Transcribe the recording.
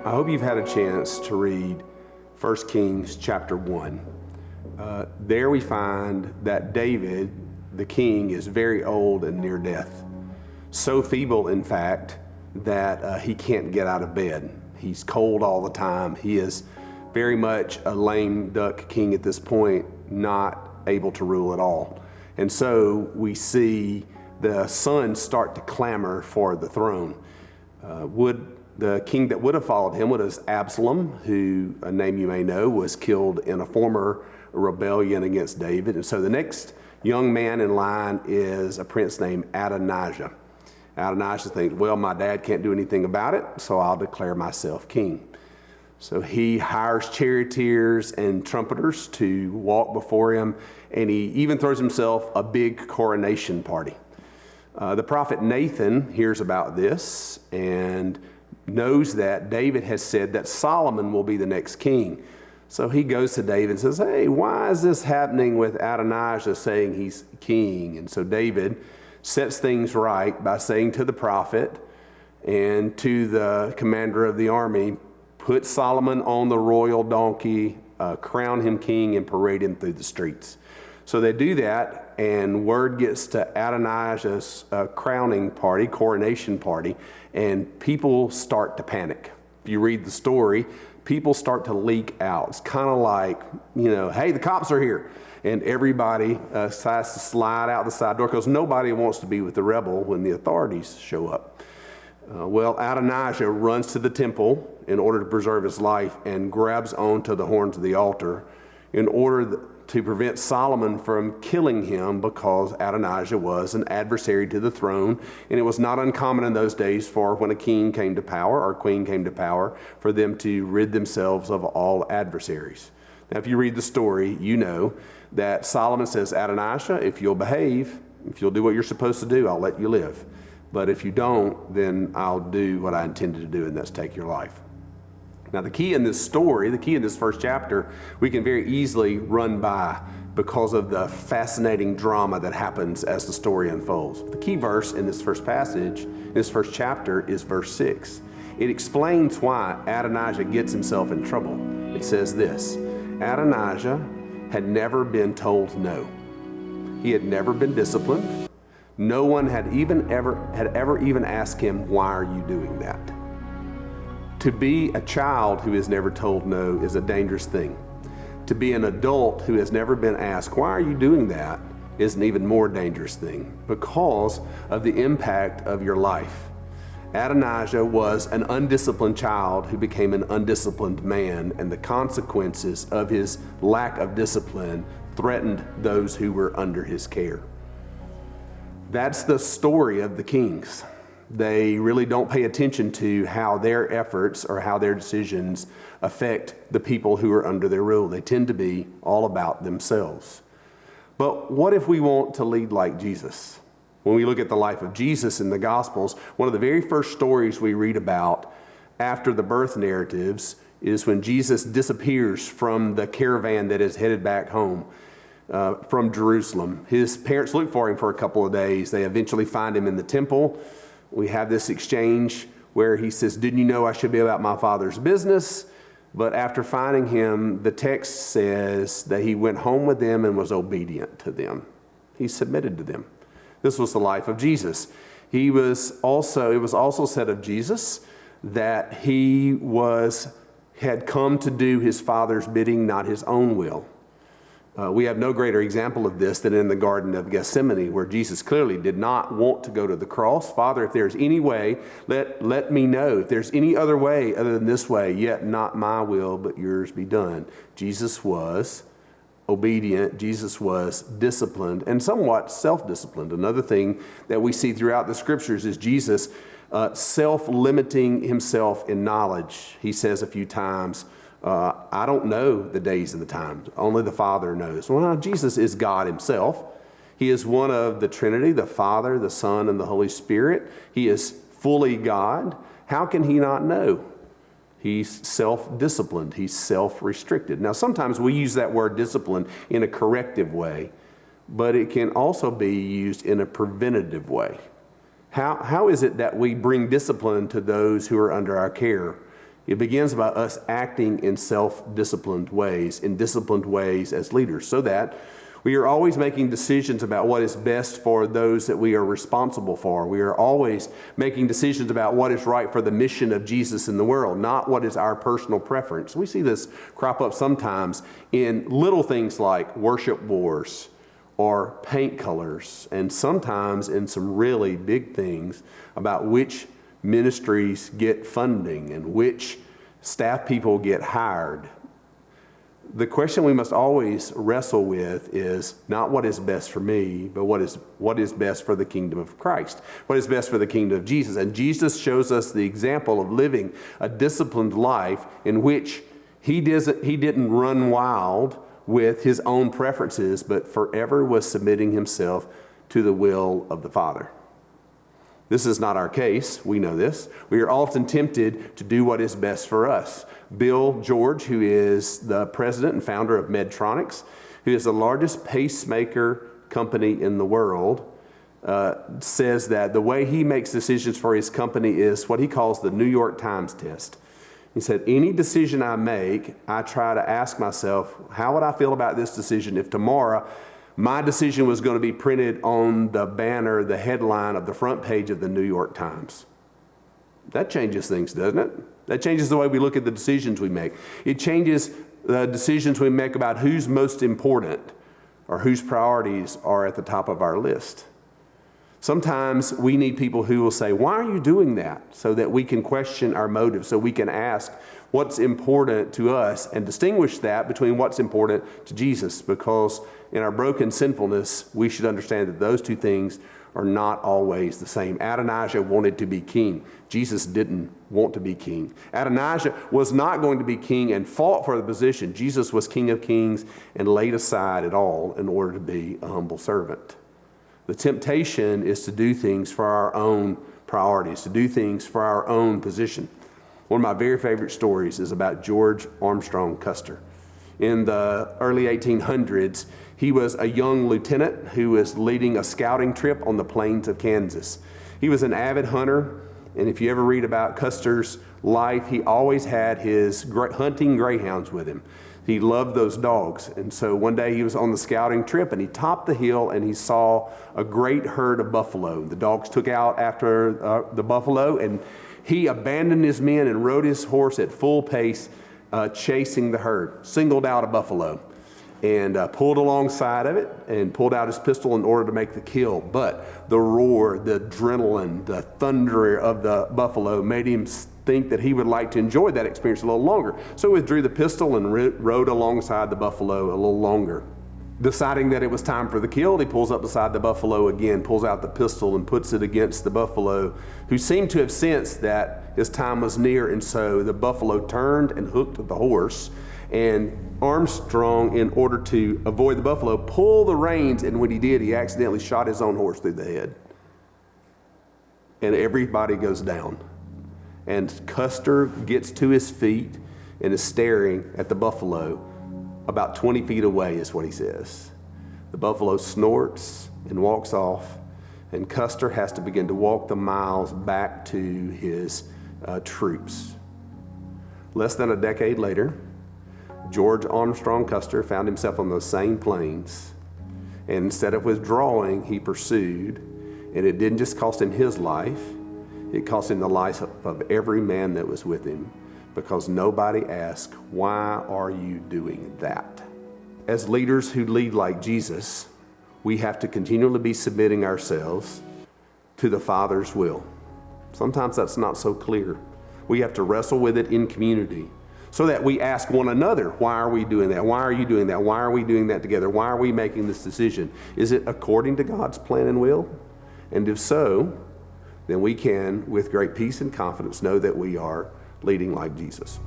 I hope you've had a chance to read 1 Kings chapter 1. There we find that David, the king, is very old and near death. So feeble, in fact, that he can't get out of bed. He's cold all the time. He is very much a lame duck king at this point, not able to rule at all. And so we see the sons start to clamor for the throne. The king that would have followed him was Absalom, who, a name you may know, was killed in a former rebellion against David. And so the next young man in line is a prince named Adonijah. Adonijah thinks, well, my dad can't do anything about it, so I'll declare myself king. So he hires charioteers and trumpeters to walk before him, and he even throws himself a big coronation party. The prophet Nathan hears about this and knows that David has said that Solomon will be the next king. So he goes to David and says, hey, why is this happening with Adonijah saying he's king? And so David sets things right by saying to the prophet and to the commander of the army, put Solomon on the royal donkey, crown him king, and parade him through the streets. So they do that, and word gets to Adonijah's coronation party, and people start to panic. If you read the story, people start to leak out. It's kind of like, hey, the cops are here. And everybody decides to slide out the side door because nobody wants to be with the rebel when the authorities show up. Adonijah runs to the temple in order to preserve his life and grabs onto the horns of the altar in order to prevent Solomon from killing him, because Adonijah was an adversary to the throne, and it was not uncommon in those days for when a king came to power or a queen came to power for them to rid themselves of all adversaries. Now, if you read the story, you know that Solomon says, Adonijah, if you'll behave, if you'll do what you're supposed to do, I'll let you live. But if you don't, then I'll do what I intended to do, and that's take your life. Now, the key in this story, the key in this first chapter, we can very easily run by because of the fascinating drama that happens as the story unfolds. The key verse in this first passage, in this first chapter, is verse 6. It explains why Adonijah gets himself in trouble. It says this: Adonijah had never been told no. He had never been disciplined. No one had ever even asked him, why are you doing that? To be a child who is never told no is a dangerous thing. To be an adult who has never been asked, why are you doing that, is an even more dangerous thing because of the impact of your life. Adonijah was an undisciplined child who became an undisciplined man, and the consequences of his lack of discipline threatened those who were under his care. That's the story of the kings. They really don't pay attention to how their efforts or how their decisions affect the people who are under their rule. They tend to be all about themselves. But what if we want to lead like Jesus? When we look at the life of Jesus in the Gospels, one of the very first stories we read about after the birth narratives is when Jesus disappears from the caravan that is headed back home from Jerusalem. His parents look for him for a couple of days. They eventually find him in the temple. We have this exchange where he says, didn't you know I should be about my Father's business? But after finding him, the text says that he went home with them and was obedient to them. He submitted to them. This was the life of Jesus. It was also said of Jesus that he had come to do his Father's bidding, not his own will. We have no greater example of this than in the Garden of Gethsemane, where Jesus clearly did not want to go to the cross. Father, if there's any way, let me know. If there's any other way other than this way, yet not my will, but yours be done. Jesus was obedient. Jesus was disciplined and somewhat self-disciplined. Another thing that we see throughout the scriptures is Jesus self-limiting himself in knowledge. He says a few times, I don't know the days and the times. Only the Father knows. Well, Jesus is God himself. He is one of the Trinity, the Father, the Son, and the Holy Spirit. He is fully God. How can he not know? He's self-disciplined. He's self-restricted. Now, sometimes we use that word discipline in a corrective way, but it can also be used in a preventative way. How is it that we bring discipline to those who are under our care? It begins by us acting in self-disciplined ways, in disciplined ways as leaders, so that we are always making decisions about what is best for those that we are responsible for. We are always making decisions about what is right for the mission of Jesus in the world, not what is our personal preference. We see this crop up sometimes in little things like worship wars or paint colors, and sometimes in some really big things about which ministries get funding and which staff people get hired. The question we must always wrestle with is not what is best for me, but what is best for the kingdom of Christ, what is best for the kingdom of Jesus. And Jesus shows us the example of living a disciplined life in which he didn't run wild with his own preferences, but forever was submitting himself to the will of the Father. This is not our case. We know this. We are often tempted to do what is best for us. Bill George, who is the president and founder of Medtronics, who is the largest pacemaker company in the world, says that the way he makes decisions for his company is what he calls the New York Times test. He said, any decision I make, I try to ask myself, how would I feel about this decision if tomorrow my decision was going to be printed on the banner, the headline of the front page of the New York Times? That changes things, doesn't it? That changes the way we look at the decisions we make. It changes the decisions we make about who's most important or whose priorities are at the top of our list. Sometimes we need people who will say, why are you doing that? So that we can question our motives, so we can ask what's important to us and distinguish that between what's important to Jesus, because in our broken sinfulness, we should understand that those two things are not always the same. Adonijah wanted to be king. Jesus didn't want to be king. Adonijah was not going to be king and fought for the position. Jesus was King of Kings and laid aside it all in order to be a humble servant. The temptation is to do things for our own priorities, to do things for our own position. One of my very favorite stories is about George Armstrong Custer. In the early 1800s, he was a young lieutenant who was leading a scouting trip on the plains of Kansas. He was an avid hunter, and if you ever read about Custer's life, he always had his hunting greyhounds with him. He loved those dogs, and so one day he was on the scouting trip, and he topped the hill, and he saw a great herd of buffalo. The dogs took out after the buffalo, and he abandoned his men and rode his horse at full pace, chasing the herd, singled out a buffalo, and pulled alongside of it and pulled out his pistol in order to make the kill. But the roar, the adrenaline, the thunder of the buffalo made him think that he would like to enjoy that experience a little longer. So he withdrew the pistol and rode alongside the buffalo a little longer. Deciding that it was time for the kill, he pulls up beside the buffalo again, pulls out the pistol and puts it against the buffalo, who seemed to have sensed that his time was near, and so the buffalo turned and hooked the horse. And Armstrong, in order to avoid the buffalo, pulled the reins, and when he did, he accidentally shot his own horse through the head. And everybody goes down. And Custer gets to his feet and is staring at the buffalo about 20 feet away, is what he says. The buffalo snorts and walks off, and Custer has to begin to walk the miles back to his troops. Less than a decade later, George Armstrong Custer found himself on those same plains, and instead of withdrawing, he pursued, and it didn't just cost him his life, it cost him the life of every man that was with him, because nobody asked, why are you doing that? As leaders who lead like Jesus, we have to continually be submitting ourselves to the Father's will. Sometimes that's not so clear. We have to wrestle with it in community so that we ask one another, why are we doing that? Why are you doing that? Why are we doing that together? Why are we making this decision? Is it according to God's plan and will? And if so, then we can, with great peace and confidence, know that we are leading like Jesus.